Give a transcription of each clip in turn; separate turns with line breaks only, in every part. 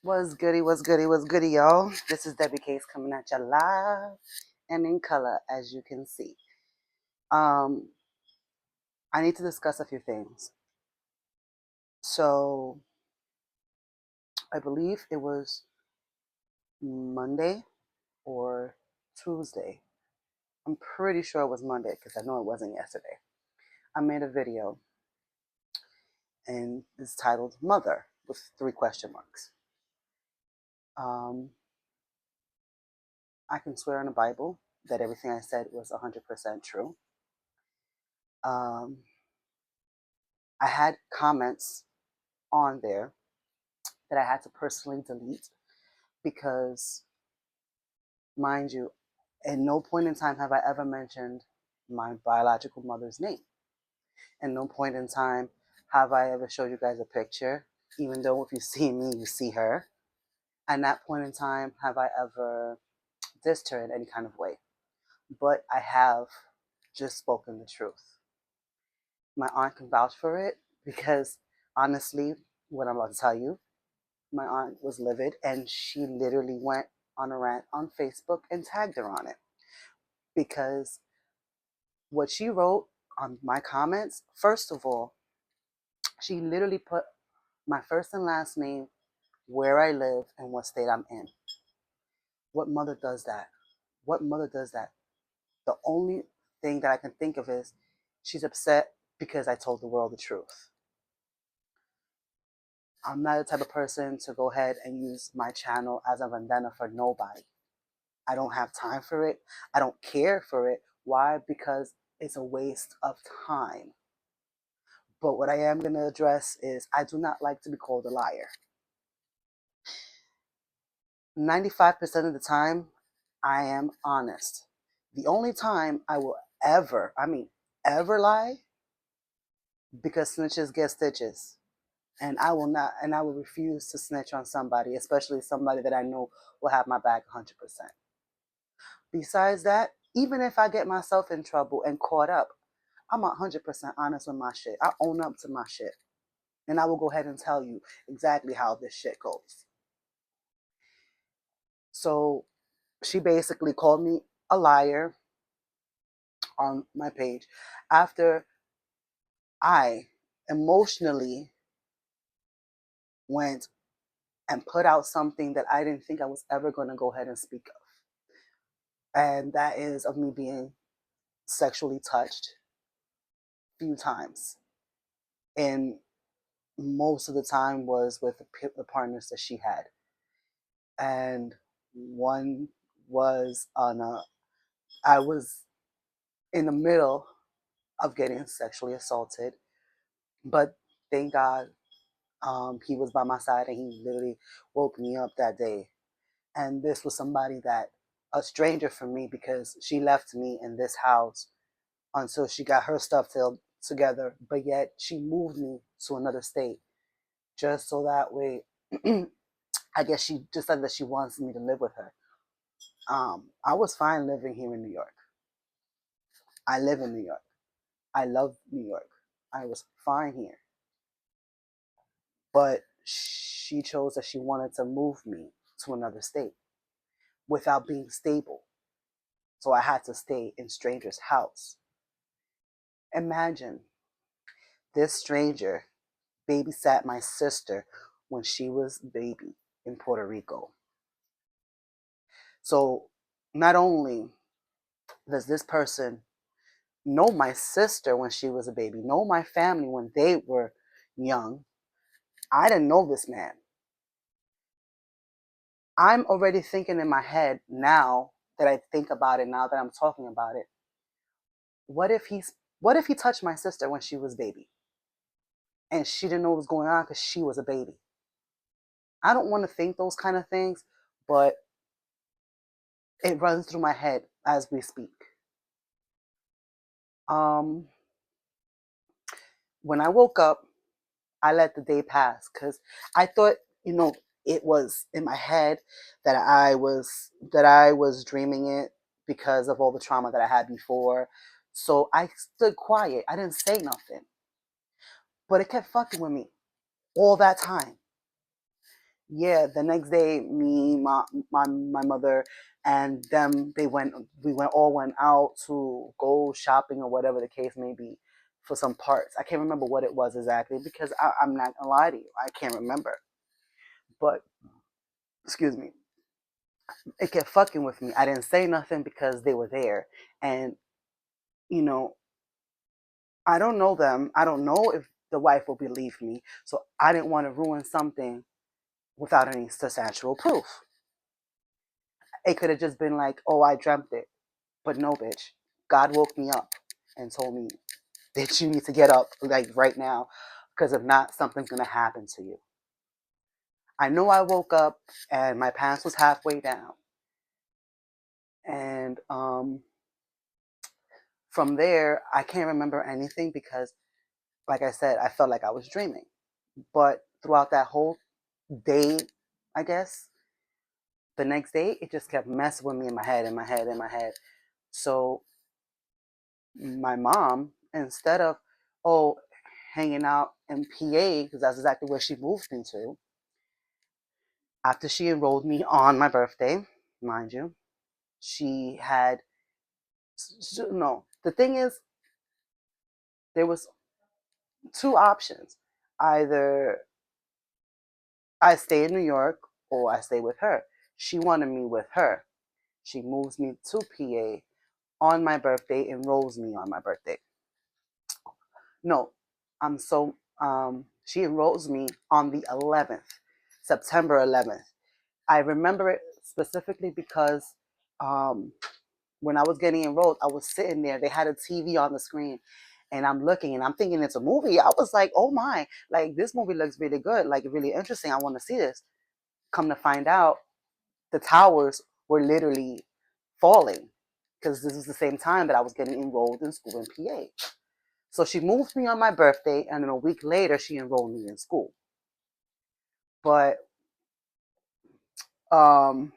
What's goody, what's goody, what's goody, y'all? This is Debbie Case coming at you live and in color, as you can see. Um, I need to discuss a few things. So, I believe it was Monday or Tuesday. I'm pretty sure it was Monday because I know it wasn't yesterday. I made a video and it's titled Mother with 3 question marks. Um, I can swear on the Bible that everything I said was 100% true. Um, I had comments on there that I had to personally delete because, mind you, at no point in time have I ever mentioned my biological mother's name. At no point in time have I ever showed you guys a picture, even though if you see me, you see her. At that point in time, have I ever dissed her in any kind of way. But I have just spoken the truth. My aunt can vouch for it because honestly, what I'm about to tell you, my aunt was livid and she literally went on a rant on Facebook and tagged her on it because what she wrote on my comments, first of all, she literally put my first and last name, where I live, and what state I'm in. What mother does that? What mother does that? The only thing that I can think of is she's upset because I told the world the truth. I'm not the type of person to go ahead and use my channel as a vendetta for nobody. I don't have time for it. I don't care for it. Why? Because it's a waste of time. But what I am going to address is I do not like to be called a liar. 95% of the time, I am honest. The only time I will ever, ever lie, because snitches get stitches. And I will not, and I will refuse to snitch on somebody, especially somebody that I know will have my back 100%. Besides that, even if I get myself in trouble and caught up, I'm 100% honest with my shit. I own up to my shit. And I will go ahead and tell you exactly how this shit goes. So she basically called me a liar on my page after I emotionally went and put out something that I didn't think I was ever going to go ahead and speak of. And that is of me being sexually touched a few times. And most of the time was with the partners that she had. And one was on I was in the middle of getting sexually assaulted, but thank God he was by my side and he literally woke me up that day. And this was somebody that, a stranger for me, because she left me in this house until she got her stuff together, but yet she moved me to another state just so that way I guess she just said that she wants me to live with her. I was fine living here in New York. I live in New York. I love New York. I was fine here. But she chose that she wanted to move me to another state without being stable. So I had to stay in stranger's house. Imagine this stranger babysat my sister when she was a baby in Puerto Rico. So not only does this person know my sister when she was a baby, know my family when they were young, I didn't know this man. I'm already thinking in my head now that I think about it, now that I'm talking about it. What if he touched my sister when she was a baby and she didn't know what was going on because she was a baby? I don't want to think those kind of things, but it runs through my head as we speak. Um, when I woke up, I let the day pass because I thought, it was in my head that I was dreaming it because of all the trauma that I had before. So I stood quiet. I didn't say nothing. But it kept fucking with me all that time. yeah, the next day, me, my mother, and them, we went out to go shopping or whatever the case may be for some parts. I can't remember what it was exactly because I'm not gonna lie to you, I can't remember. But excuse me, it kept fucking with me. I didn't say nothing because they were there, and you know, I don't know them. I don't know if the wife will believe me, so I didn't want to ruin something without any substantial proof. It could have just been like, oh, I dreamt it. But no, bitch. God woke me up and told me that you need to get up like right now because if not, something's going to happen to you. I know I woke up and my pants was halfway down. And from there, I can't remember anything because, like I said, I felt like I was dreaming. But throughout that whole day, I guess, the next day, it just kept messing with me in my head, in my head, in my head. So my mom, instead of, oh, hanging out in PA, because that's exactly where she moved me to, after she enrolled me on my birthday, mind you, she had, no, the thing is, there was two options. Either I stay in New York or I stay with her. She wanted me with her. She moves me to PA on my birthday, enrolls me on my birthday. No, she enrolls me on the 11th, September 11th. I remember it specifically because um, when I was getting enrolled, I was sitting there. They had a TV on the screen, and I'm looking and I'm thinking it's a movie. I was like, oh my, like this movie looks really good, like really interesting. I want to see this. Come to find out, the towers were literally falling because this was the same time that I was getting enrolled in school in PA. So she moved me on my birthday, and then a week later, she enrolled me in school. But um,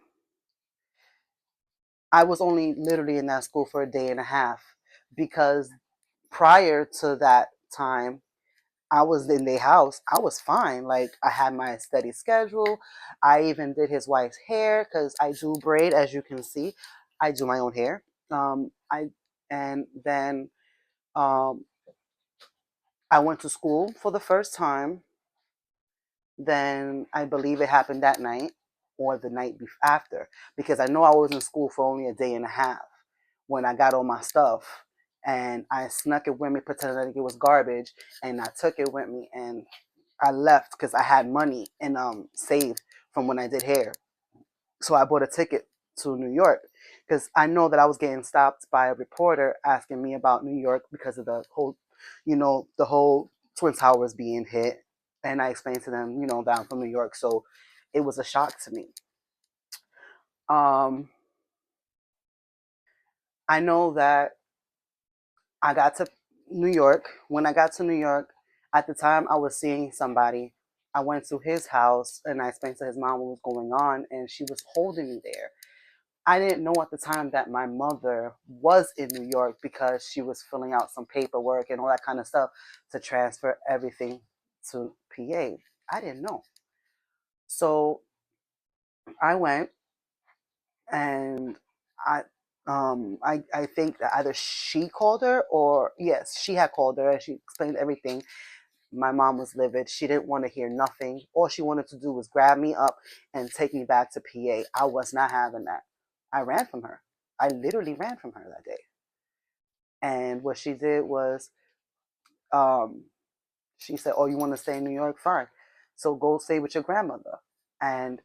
I was only literally in that school for a day and a half because prior to that time, I was in the house. I was fine. Like I had my study schedule. I even did his wife's hair because I do braid, as you can see. I do my own hair. I and then um, I went to school for the first time. Then I believe it happened that night or the night after because I know I was in school for only a day and a half when I got all my stuff and I snuck it with me, pretending like it was garbage, and I took it with me and I left because I had money and saved from when I did hair. So I bought a ticket to New York because I know that I was getting stopped by a reporter asking me about New York because of the whole, the whole Twin Towers being hit. And I explained to them, that I'm from New York. So it was a shock to me. Um, I know that I got to New York. When I got to New York, at the time I was seeing somebody. I went to his house and I explained to his mom what was going on, and she was holding me there. I didn't know at the time that my mother was in New York because she was filling out some paperwork and all that kind of stuff to transfer everything to PA. I didn't know. So I went and I think that either she called her or yes, she had called her and she explained everything. My mom was livid. She didn't want to hear nothing. All she wanted to do was grab me up and take me back to PA. I was not having that. I ran from her. I literally ran from her that day. And what she did was, um, she said, "Oh, you want to stay in New York? Fine. So go stay with your grandmother." And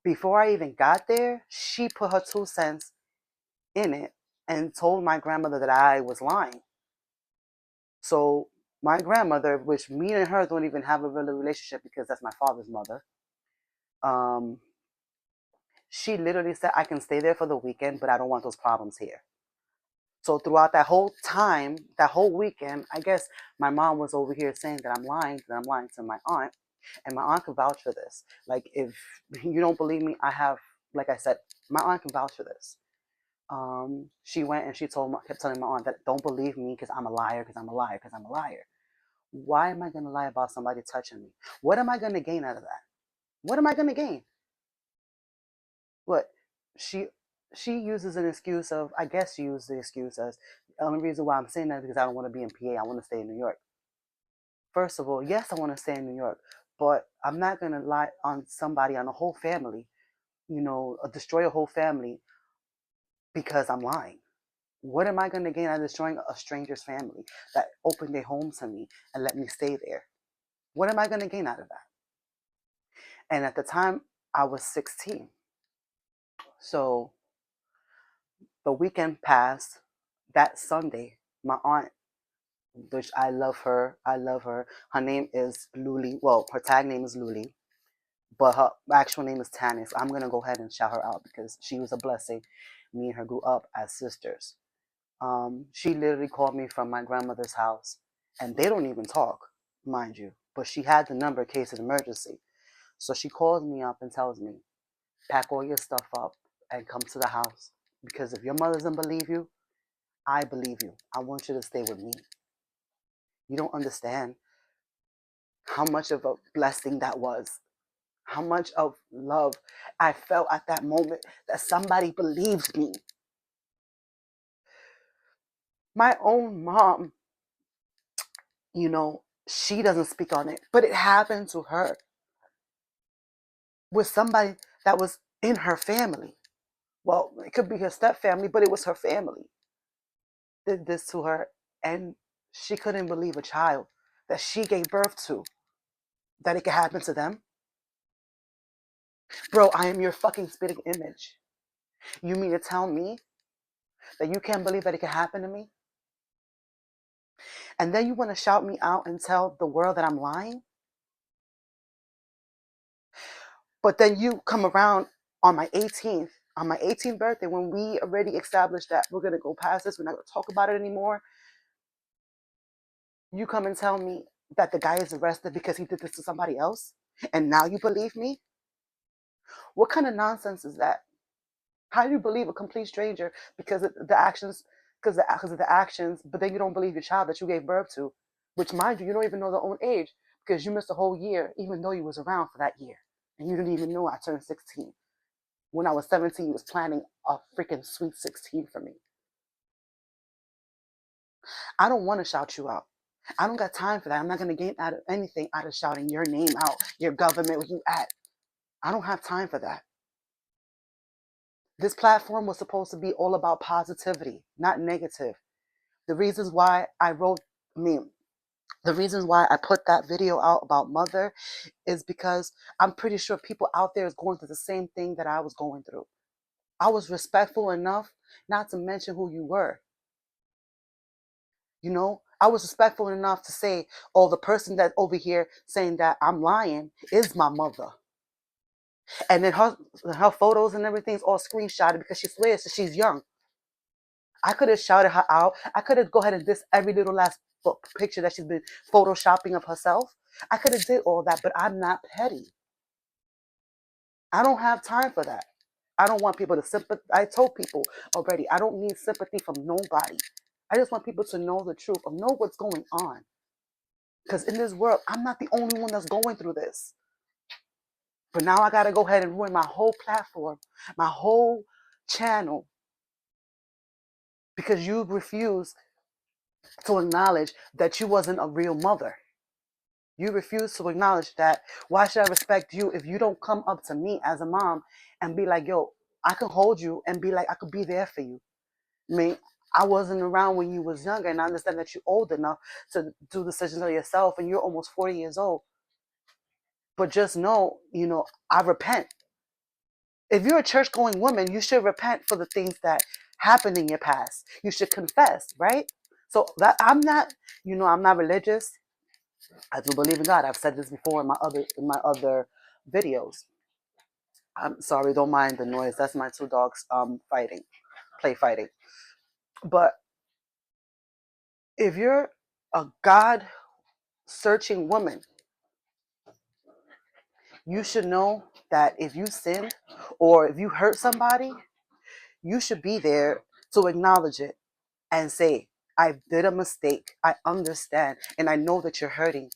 before I even got there, she put her 2 cents in it and told my grandmother that I was lying. So my grandmother, which me and her don't even have a real relationship because that's my father's mother, um, she literally said, "I can stay there for the weekend, but I don't want those problems here." So throughout that whole time, that whole weekend, I guess my mom was over here saying that I'm lying to my aunt, and my aunt can vouch for this. Like, if you don't believe me, like I said, my aunt can vouch for this. She went and she kept telling my aunt that don't believe me because I'm a liar, because I'm a liar, because I'm a liar. Why am I gonna lie about somebody touching me? What am I gonna gain out of that? What am I going to gain? What? She she uses an excuse of, I guess she used the excuse as, the only reason why I'm saying that is because I don't want to be in PA. I want to stay in New York. First of all, yes, I want to stay in New York, but I'm not going to lie on somebody, on a whole family, destroy a whole family because I'm lying. What am I going to gain out of destroying a stranger's family that opened their home to me and let me stay there? What am I going to gain out of that? And at the time, I was 16. So the weekend passed. That Sunday, my aunt, which I love her, Her name is Luli. Well, her tag name is Luli, but her actual name is Tanis. I'm going to go ahead and shout her out because she was a blessing. Me and her grew up as sisters. She literally called me from my grandmother's house, and they don't even talk, mind you. But she had the number in case of emergency. So she calls me up and tells me, pack all your stuff up and come to the house. Because if your mother doesn't believe you, I believe you. I want you to stay with me. You don't understand how much of a blessing that was. How much of love I felt at that moment that somebody believed me. My own mom, she doesn't speak on it, but it happened to her with somebody that was in her family. Well, it could be her step family, but it was her family. Did this to her, and she couldn't believe a child that she gave birth to, that it could happen to them. Bro, I am your fucking spitting image. You mean to tell me that you can't believe that it could happen to me? And then you want to shout me out and tell the world that I'm lying? But then you come around on my 18th birthday, when we already established that we're going to go past this, we're not going to talk about it anymore. You come and tell me that the guy is arrested because he did this to somebody else, and now you believe me? What kind of nonsense is that? How do you believe a complete stranger because of the actions, because of the actions, but then you don't believe your child that you gave birth to, which, mind you, you don't even know their own age because you missed a whole year, even though you was around for that year, and you didn't even know I turned 16. When I was 17, you was planning a freaking sweet 16 for me. I don't want to shout you out. I don't got time for that. I'm not going to gain out of anything out of shouting your name out, your government, where you at. I don't have time for that. This platform was supposed to be all about positivity, not negative. The reasons why I wrote, I mean, the reasons why I put that video out about mother is because I'm pretty sure people out there is going through the same thing that I was going through. I was respectful enough not to mention who you were. I was respectful enough to say, oh, the person that's over here saying that I'm lying is my mother. And then her photos and everything's all screenshotted because she swears that she's young. I could have shouted her out. I could have go ahead and diss every little last picture that she's been photoshopping of herself. I could have did all that, but I'm not petty. I don't have time for that. I don't want people to sympathize. I told people already, I don't need sympathy from nobody. I just want people to know the truth, or know what's going on. Because in this world, I'm not the only one that's going through this. But now I got to go ahead and ruin my whole platform, my whole channel, because you refuse to acknowledge that you wasn't a real mother. You refuse to acknowledge that. Why should I respect you if you don't come up to me as a mom and be like, yo, I can hold you, and be like, I could be there for you? I mean, I wasn't around when you was younger, and I understand that you're old enough to do decisions on yourself, and you're almost 40 years old. But just know, I repent. If you're a church going woman, you should repent for the things that happened in your past. You should confess, right? So that I'm not, I'm not religious. I do believe in God. I've said this before in my other videos. I'm sorry, don't mind the noise. That's my two dogs play fighting. But if you're a God searching woman, you should know that if you sin or if you hurt somebody, you should be there to acknowledge it and say, I did a mistake. I understand. And I know that you're hurting.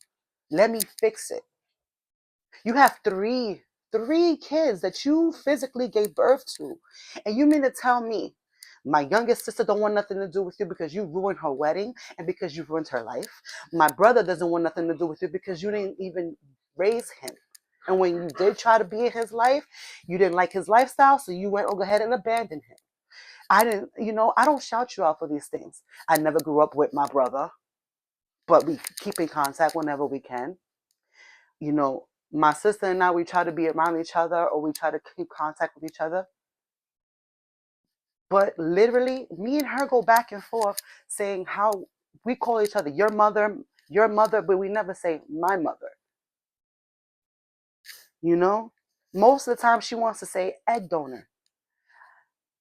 Let me fix it. You have 3 3 kids that you physically gave birth to. And you mean to tell me my youngest sister don't want nothing to do with you because you ruined her wedding and because you ruined her life? My brother doesn't want nothing to do with you because you didn't even raise him. And when you did try to be in his life, you didn't like his lifestyle, so you went ahead and abandoned him. I don't shout you out for these things. I never grew up with my brother, but we keep in contact whenever we can. My sister and I, we try to be around each other or we try to keep contact with each other. But literally, me and her go back and forth saying how we call each other your mother, but we never say my mother. Most of the time she wants to say egg donor.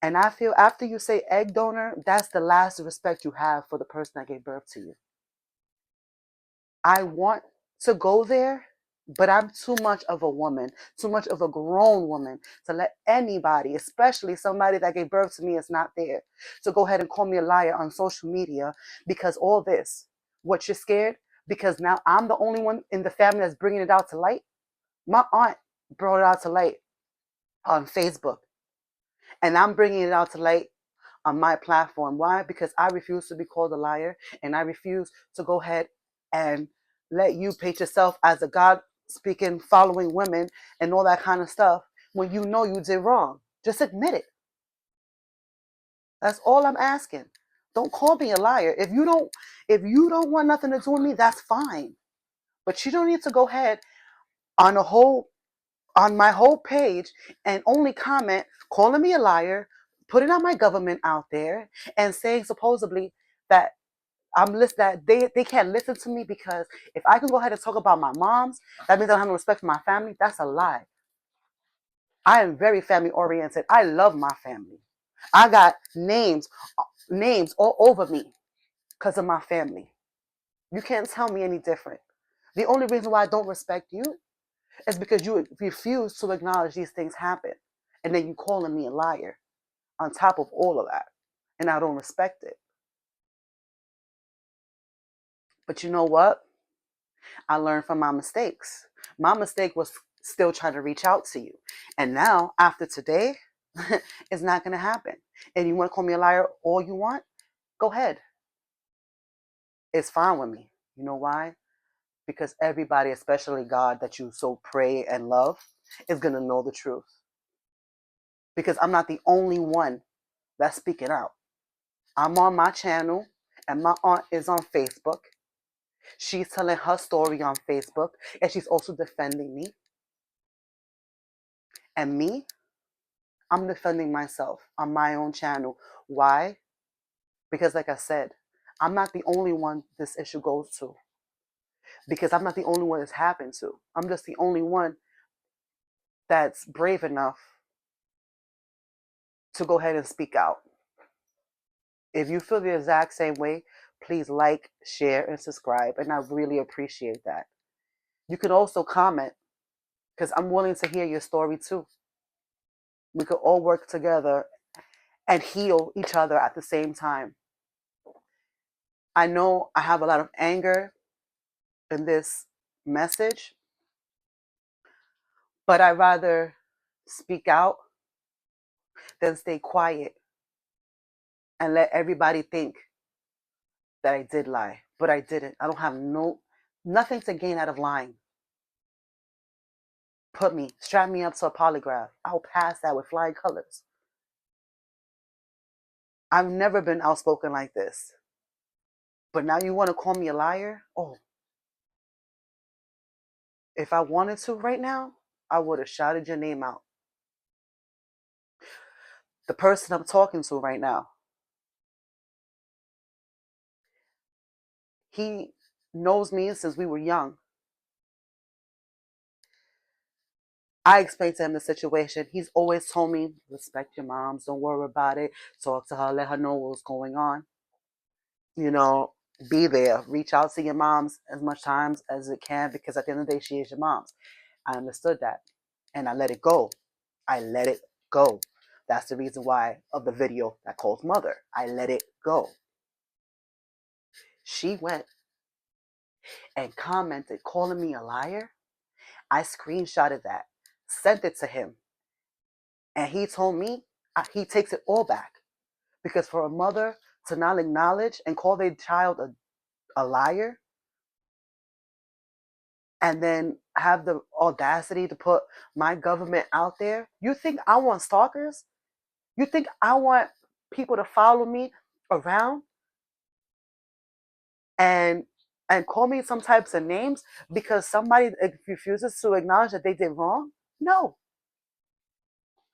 And I feel after you say egg donor, that's the last respect you have for the person that gave birth to you. I want to go there, but I'm too much of a woman, too much of a grown woman to let anybody, especially somebody that gave birth to me, is not there, to go ahead and call me a liar on social media because all this. What, you're scared? Because now I'm the only one in the family that's bringing it out to light? My aunt brought it out to light on Facebook, and I'm bringing it out to light on my platform. Why? Because I refuse to be called a liar, and I refuse to go ahead and let you paint yourself as a God speaking, following women and all that kind of stuff when you know you did wrong. Just admit it. That's all I'm asking. Don't call me a liar. If you don't want nothing to do with me, that's fine. But you don't need to go ahead on on my whole page and only comment calling me a liar, putting on my government out there, and saying supposedly that that they can't listen to me because if I can go ahead and talk about my moms, that means I don't have no respect for my family. That's a lie. I am very family oriented. I love my family. I got names all over me because of my family. You can't tell me any different. The only reason why I don't respect you is because you refuse to acknowledge these things happen. And then you calling me a liar on top of all of that. And I don't respect it. But you know what? I learned from my mistakes. My mistake was still trying to reach out to you. And now, after today, it's not going to happen. And you want to call me a liar all you want? Go ahead. It's fine with me. You know why? Because everybody, especially God that you so pray and love, is going to know the truth. Because I'm not the only one that's speaking out. I'm on my channel, and my aunt is on Facebook. She's telling her story on Facebook, and she's also defending me. And me, I'm defending myself on my own channel. Why? Because, like I said, I'm not the only one this issue goes to. Because I'm not the only one it's happened to. I'm just the only one that's brave enough to go ahead and speak out. If you feel the exact same way, please like, share, and subscribe. And I really appreciate that. You can also comment because I'm willing to hear your story too. We could all work together and heal each other at the same time. I know I have a lot of anger in this message, but I'd rather speak out than stay quiet and let everybody think that I did lie. But I didn't. I don't have nothing to gain out of lying. Strap me up to a polygraph. I'll pass that with flying colors. I've never been outspoken like this. But now you want to call me a liar? Oh, if I wanted to right now, I would have shouted your name out. The person I'm talking to right now, he knows me since we were young. I explained to him the situation. He's always told me, respect your moms, don't worry about it. Talk to her, let her know what's going on. Be there. Reach out to your moms as much times as it can because at the end of the day, she is your mom's. I understood that. And I let it go. I let it go. That's the reason why of the video that calls mother. I let it go. She went and commented calling me a liar. I screenshotted that, sent it to him. And he told me he takes it all back. Because for a mother to not acknowledge and call their child a liar, and then have the audacity to put my government out there, you think I want stalkers? You think I want people to follow me around and call me some types of names because somebody refuses to acknowledge that they did wrong? No.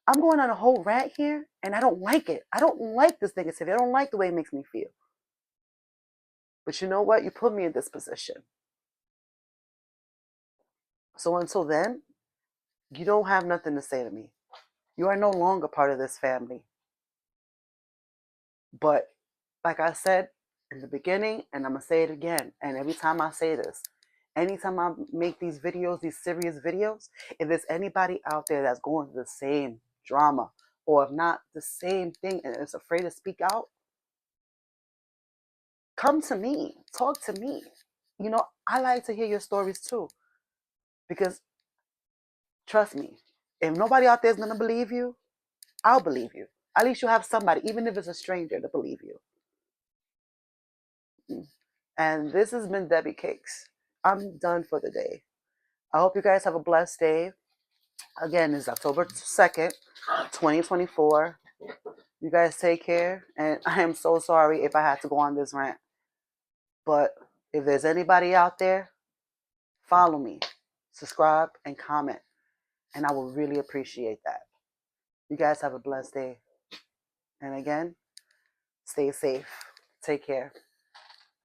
I'm going on a whole rant here, and I don't like it. I don't like this negativity. I don't like the way it makes me feel. But you know what? You put me in this position. So until then, you don't have nothing to say to me. You are no longer part of this family. But like I said in the beginning, and I'm going to say it again, and every time I say this, anytime I make these videos, these serious videos, if there's anybody out there that's going through the same drama, or if not the same thing and is afraid to speak out, come to me, talk to me. You know, I like to hear your stories too, because trust me, if nobody out there is going to believe you, I'll believe you. At least you have somebody, even if it's a stranger, to believe you. And this has been Debbie Cakes. I'm done for the day. I hope you guys have a blessed day. Again, it's October 2nd, 2024. You guys take care. And I am so sorry if I had to go on this rant. But if there's anybody out there, follow me, subscribe, and comment. And I will really appreciate that. You guys have a blessed day. And again, stay safe. Take care.